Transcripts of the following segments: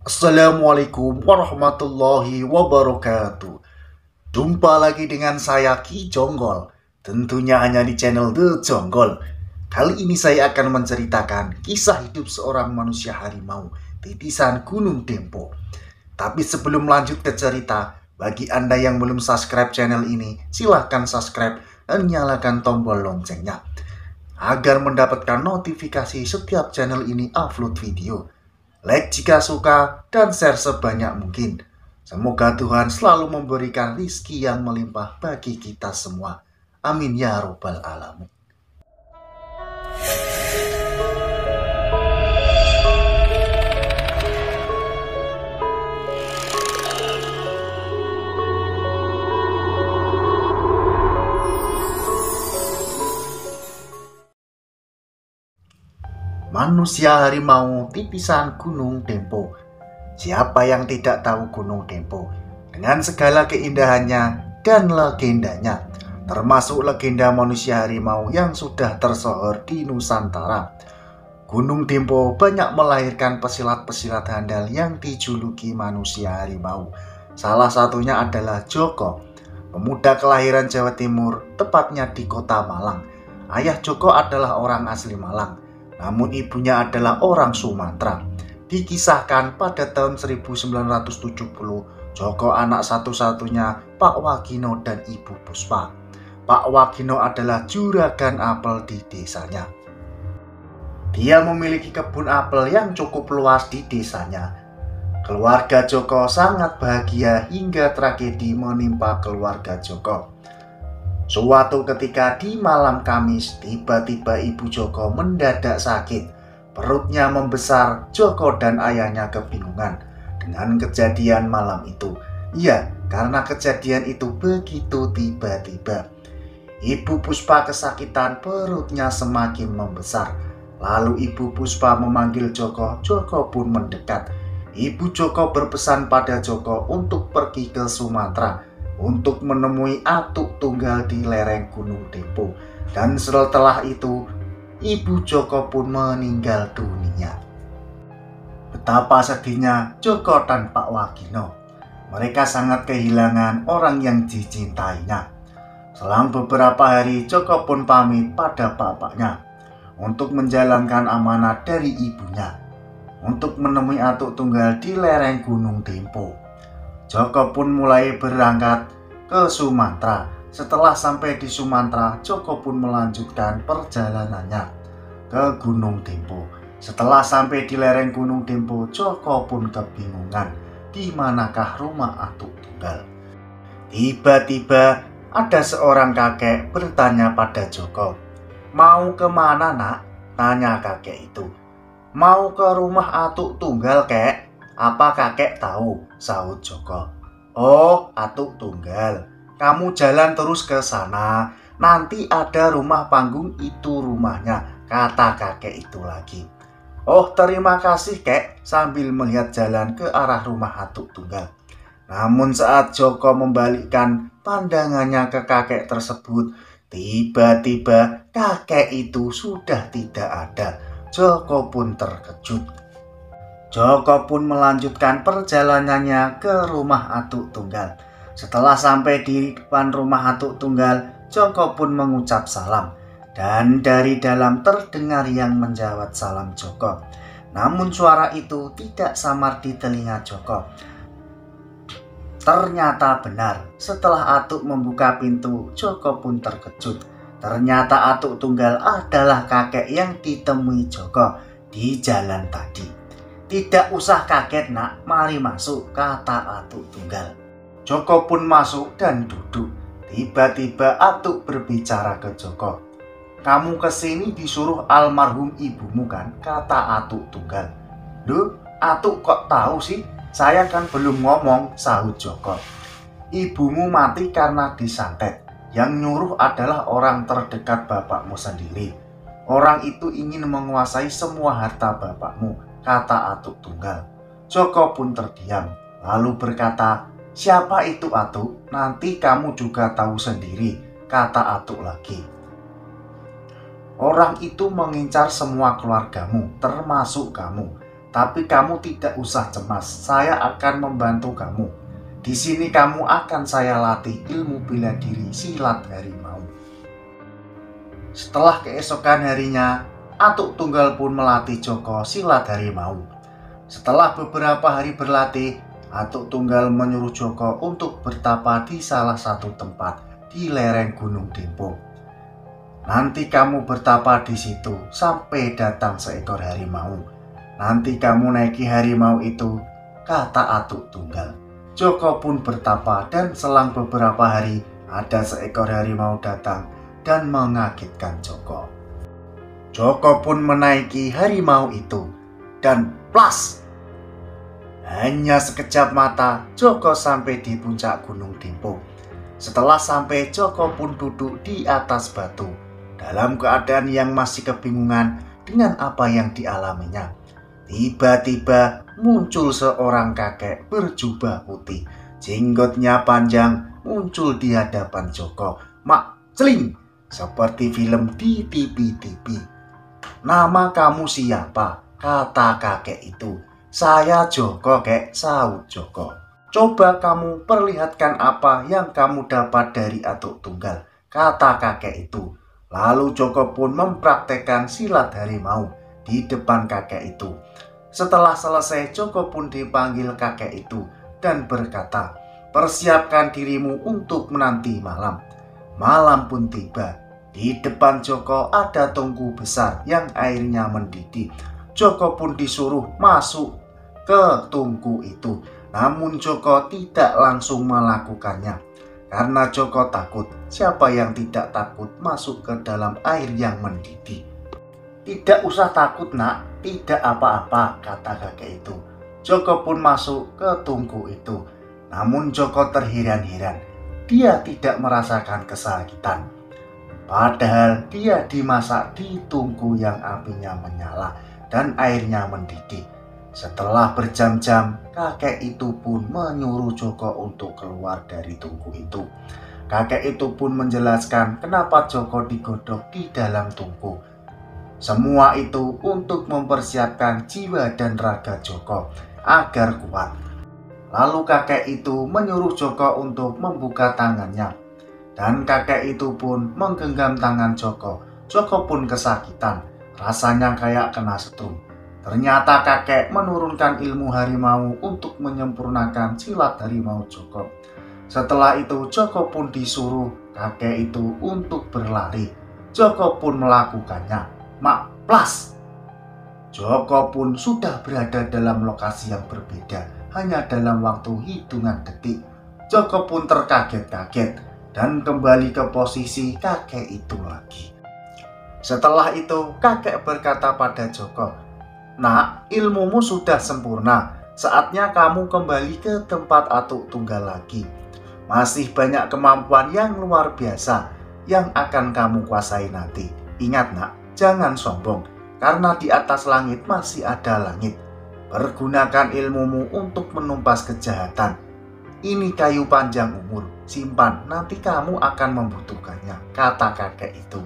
Assalamualaikum warahmatullahi wabarakatuh. Jumpa lagi dengan saya Ki Jonggol. Tentunya hanya di channel The Jonggol. Kali ini saya akan menceritakan kisah hidup seorang manusia harimau titisan Gunung Dempo. Tapi sebelum lanjut ke cerita, bagi Anda yang belum subscribe channel ini, silahkan subscribe dan nyalakan tombol loncengnya agar mendapatkan notifikasi setiap channel ini upload video. Like jika suka dan share sebanyak mungkin. Semoga Tuhan selalu memberikan rizki yang melimpah bagi kita semua. Amin ya robbal alamin. Manusia harimau titisan Gunung Dempo. Siapa yang tidak tahu Gunung Dempo? Dengan segala keindahannya dan legendanya, termasuk legenda manusia harimau yang sudah tersohor di Nusantara. Gunung Dempo banyak melahirkan pesilat-pesilat handal yang dijuluki manusia harimau. Salah satunya adalah Joko, pemuda kelahiran Jawa Timur, tepatnya di kota Malang. Ayah Joko adalah orang asli Malang, namun ibunya adalah orang Sumatera. Dikisahkan pada tahun 1970, Joko anak satu-satunya Pak Wagino dan Ibu Puspa. Pak Wagino adalah juragan apel di desanya. Dia memiliki kebun apel yang cukup luas di desanya. Keluarga Joko sangat bahagia hingga tragedi menimpa keluarga Joko. Suatu ketika di malam Kamis, tiba-tiba ibu Joko mendadak sakit. Perutnya membesar. Joko dan ayahnya kebingungan dengan kejadian malam itu. Iya, karena kejadian itu begitu tiba-tiba. Ibu Puspa kesakitan, perutnya semakin membesar. Lalu Ibu Puspa memanggil Joko. Joko pun mendekat. Ibu Joko berpesan pada Joko untuk pergi ke Sumatera untuk menemui atuk tunggal di lereng Gunung Dempo. Dan setelah itu, Ibu Joko pun meninggal dunia. Betapa sedihnya Joko dan Pak Wagino. Mereka sangat kehilangan orang yang dicintainya. Selang beberapa hari, Joko pun pamit pada bapaknya untuk menjalankan amanat dari ibunya untuk menemui atuk tunggal di lereng Gunung Dempo. Joko pun mulai berangkat ke Sumatera. Setelah sampai di Sumatera, Joko pun melanjutkan perjalanannya ke Gunung Dempo. Setelah sampai di lereng Gunung Dempo, Joko pun kebingungan di manakah rumah atuk tunggal. Tiba-tiba ada seorang kakek bertanya pada Joko. "Mau kemana, nak?" tanya kakek itu. "Mau ke rumah atuk tunggal, kek. Apa kakek tahu?" sahut Joko. "Oh, atuk tunggal. Kamu jalan terus ke sana. Nanti ada rumah panggung, itu rumahnya," kata kakek itu lagi. "Oh, terima kasih, kek," sambil melihat jalan ke arah rumah atuk tunggal. Namun saat Joko membalikkan pandangannya ke kakek tersebut, tiba-tiba kakek itu sudah tidak ada. Joko pun terkejut. Joko pun melanjutkan perjalanannya ke rumah atuk tunggal. Setelah sampai di depan rumah atuk tunggal, Joko pun mengucap salam. Dan dari dalam terdengar yang menjawab salam Joko. Namun suara itu tidak samar di telinga Joko. Ternyata benar. Setelah atuk membuka pintu, Joko pun terkejut. Ternyata atuk tunggal adalah kakek yang ditemui Joko di jalan tadi. "Tidak usah kaget, nak. Mari masuk," kata atuk tunggal. Joko pun masuk dan duduk. Tiba-tiba atuk berbicara ke Joko. "Kamu kesini disuruh almarhum ibumu, kan?" kata atuk tunggal. "Duh, atuk kok tahu sih? Saya kan belum ngomong," sahut Joko. "Ibumu mati karena disantet. Yang nyuruh adalah orang terdekat bapakmu sendiri. Orang itu ingin menguasai semua harta bapakmu," kata atuk tunggal. Joko pun terdiam, lalu berkata, "Siapa itu, atuk? Nanti kamu juga tahu sendiri," kata atuk lagi. "Orang itu mengincar semua keluargamu, termasuk kamu. Tapi kamu tidak usah cemas, saya akan membantu kamu. Di sini kamu akan saya latih ilmu bela diri silat harimau. Setelah keesokan harinya, Atuk Tunggal pun melatih Joko silat harimau. Setelah beberapa hari berlatih, Atuk Tunggal menyuruh Joko untuk bertapa di salah satu tempat di lereng Gunung Dempo. Nanti kamu bertapa di situ sampai datang seekor harimau. Nanti kamu naiki harimau itu, kata Atuk Tunggal. Joko pun bertapa dan selang beberapa hari ada seekor harimau datang dan mengagetkan Joko. Joko pun menaiki harimau itu dan plas! Hanya sekejap mata Joko sampai di puncak Gunung Dempo. Setelah sampai, Joko pun duduk di atas batu dalam keadaan yang masih kebingungan dengan apa yang dialaminya. Tiba-tiba muncul seorang kakek berjubah putih, jenggotnya panjang, muncul di hadapan Joko. Mak celing, seperti film di TV. Nama kamu siapa? Kata kakek itu. Saya Joko, kek, sahut Joko. Coba kamu perlihatkan apa yang kamu dapat dari Atuk Tunggal, kata kakek itu. Lalu Joko pun mempraktekkan silat harimau di depan kakek itu. Setelah selesai, Joko pun dipanggil kakek itu dan berkata, persiapkan dirimu untuk menanti malam. Malam pun tiba. Di depan Joko ada tungku besar yang airnya mendidih. Joko pun disuruh masuk ke tungku itu. Namun Joko tidak langsung melakukannya. Karena Joko takut. Siapa yang tidak takut masuk ke dalam air yang mendidih? Tidak usah takut nak, tidak apa-apa, kata kakek itu. Joko pun masuk ke tungku itu. Namun Joko terheran-heran. Dia tidak merasakan kesakitan. Padahal dia dimasak di tungku yang apinya menyala dan airnya mendidih. Setelah berjam-jam, kakek itu pun menyuruh Joko untuk keluar dari tungku itu. Kakek itu pun menjelaskan kenapa Joko digodok di dalam tungku. Semua itu untuk mempersiapkan jiwa dan raga Joko agar kuat. Lalu kakek itu menyuruh Joko untuk membuka tangannya. Dan kakek itu pun menggenggam tangan Joko. Joko pun kesakitan, rasanya kayak kena setrum. Ternyata kakek menurunkan ilmu harimau untuk menyempurnakan silat harimau Joko. Setelah itu Joko pun disuruh kakek itu untuk berlari. Joko pun melakukannya. Mak plas! Joko pun sudah berada dalam lokasi yang berbeda hanya dalam waktu hitungan detik. Joko pun terkaget-kaget dan kembali ke posisi kakek itu lagi. Setelah itu kakek berkata pada Joko, nak, ilmumu sudah sempurna. Saatnya kamu kembali ke tempat Atuk Tunggal lagi. Masih banyak kemampuan yang luar biasa yang akan kamu kuasai nanti. Ingat nak, jangan sombong, karena di atas langit masih ada langit. Pergunakan ilmumu untuk menumpas kejahatan. Ini kayu panjang umur, simpan, nanti kamu akan membutuhkannya, kata kakek itu.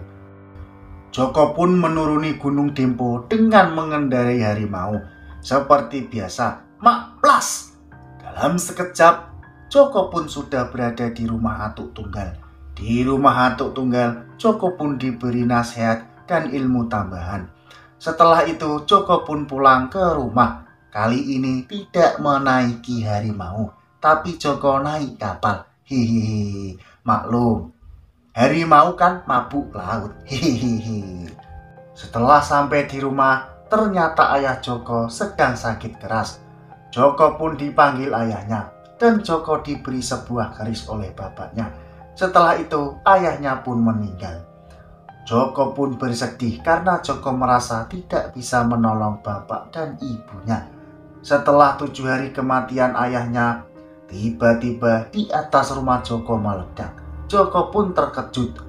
Joko pun menuruni Gunung Dempo dengan mengendarai harimau. Seperti biasa, mak plas! Dalam sekejap, Joko pun sudah berada di rumah Atuk Tunggal. Di rumah Atuk Tunggal, Joko pun diberi nasihat dan ilmu tambahan. Setelah itu Joko pun pulang ke rumah. Kali ini tidak menaiki harimau, tapi Joko naik kapal. Hihihi, maklum, harimau kan mabuk laut. Hihihi. Setelah sampai di rumah, ternyata ayah Joko sedang sakit keras. Joko pun dipanggil ayahnya dan Joko diberi sebuah keris oleh bapaknya. Setelah itu ayahnya pun meninggal. Joko pun bersedih karena Joko merasa tidak bisa menolong bapak dan ibunya. Setelah 7 hari kematian ayahnya, tiba-tiba di atas rumah Joko meledak. Joko pun terkejut.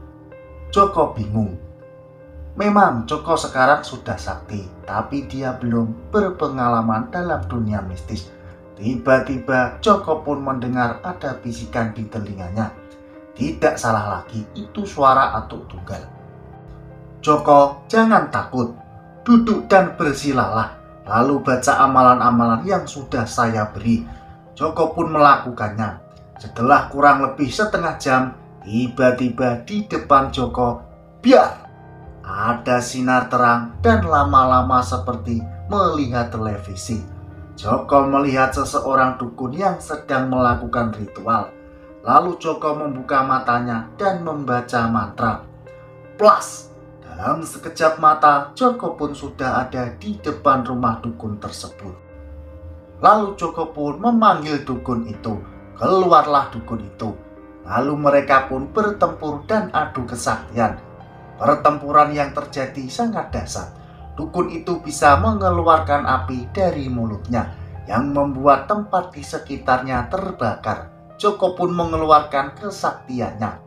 Joko bingung. Memang Joko sekarang sudah sakti, tapi dia belum berpengalaman dalam dunia mistis. Tiba-tiba Joko pun mendengar ada bisikan di telinganya. Tidak salah lagi, itu suara Atuk Tunggal. Joko, jangan takut, duduk dan bersilalah. lalu baca amalan-amalan yang sudah saya beri. Joko pun melakukannya. Setelah kurang lebih setengah jam, tiba-tiba di depan Joko, biar ada sinar terang dan lama-lama seperti melihat televisi. Joko melihat seseorang dukun yang sedang melakukan ritual. Lalu Joko membuka matanya dan membaca mantra. Plas! Dalam sekejap mata, Joko pun sudah ada di depan rumah dukun tersebut. Lalu Joko pun memanggil dukun itu. Keluarlah dukun itu. Lalu mereka pun bertempur dan adu kesaktian. Pertempuran yang terjadi sangat dahsyat. Dukun itu bisa mengeluarkan api dari mulutnya yang membuat tempat di sekitarnya terbakar. Joko pun mengeluarkan kesaktiannya.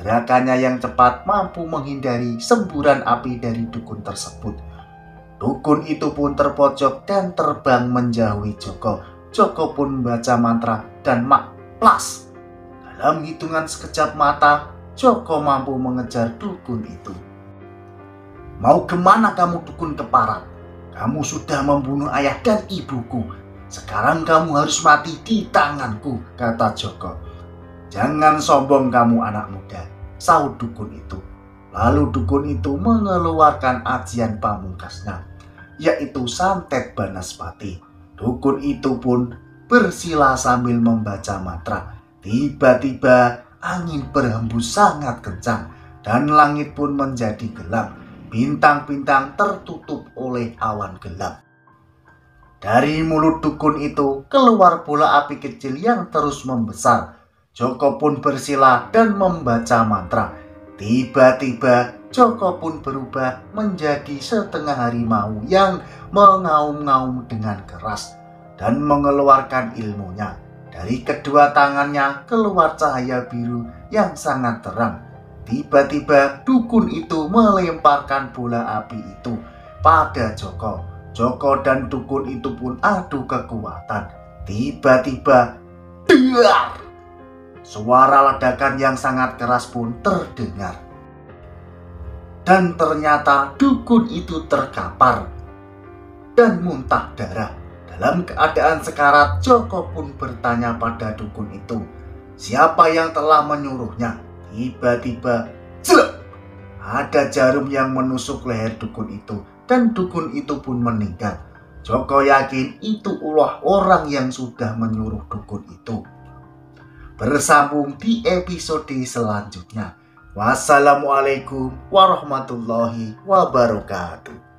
Gerakannya yang cepat mampu menghindari semburan api dari dukun tersebut. Dukun itu pun terpojok dan terbang menjauhi Joko. Joko pun membaca mantra dan plas. Dalam hitungan sekejap mata, Joko mampu mengejar dukun itu. Mau kemana kamu dukun keparat? Kamu sudah membunuh ayah dan ibuku. Sekarang kamu harus mati di tanganku, kata Joko. Jangan sombong kamu anak muda, sahut dukun itu. Lalu dukun itu mengeluarkan ajian pamungkasnya, yaitu santet banaspati. Dukun itu pun bersila sambil membaca mantra. Tiba-tiba angin berhembus sangat kencang dan langit pun menjadi gelap. Bintang-bintang tertutup oleh awan gelap. Dari mulut dukun itu keluar bola api kecil yang terus membesar. Joko pun bersila dan membaca mantra. Tiba-tiba Joko pun berubah menjadi setengah harimau yang mengaum-ngaum dengan keras dan mengeluarkan ilmunya. Dari kedua tangannya keluar cahaya biru yang sangat terang. Tiba-tiba dukun itu melemparkan bola api itu pada Joko. Joko dan dukun itu pun adu kekuatan. Tiba-tiba, dar! Suara ledakan yang sangat keras pun terdengar. Dan ternyata dukun itu terkapar dan muntah darah. Dalam keadaan sekarat, Joko pun bertanya pada dukun itu, siapa yang telah menyuruhnya? Tiba-tiba, ada jarum yang menusuk leher dukun itu dan dukun itu pun meninggal. Joko yakin itu ulah orang yang sudah menyuruh dukun itu. Bersambung di episode selanjutnya. Wassalamualaikum warahmatullahi wabarakatuh.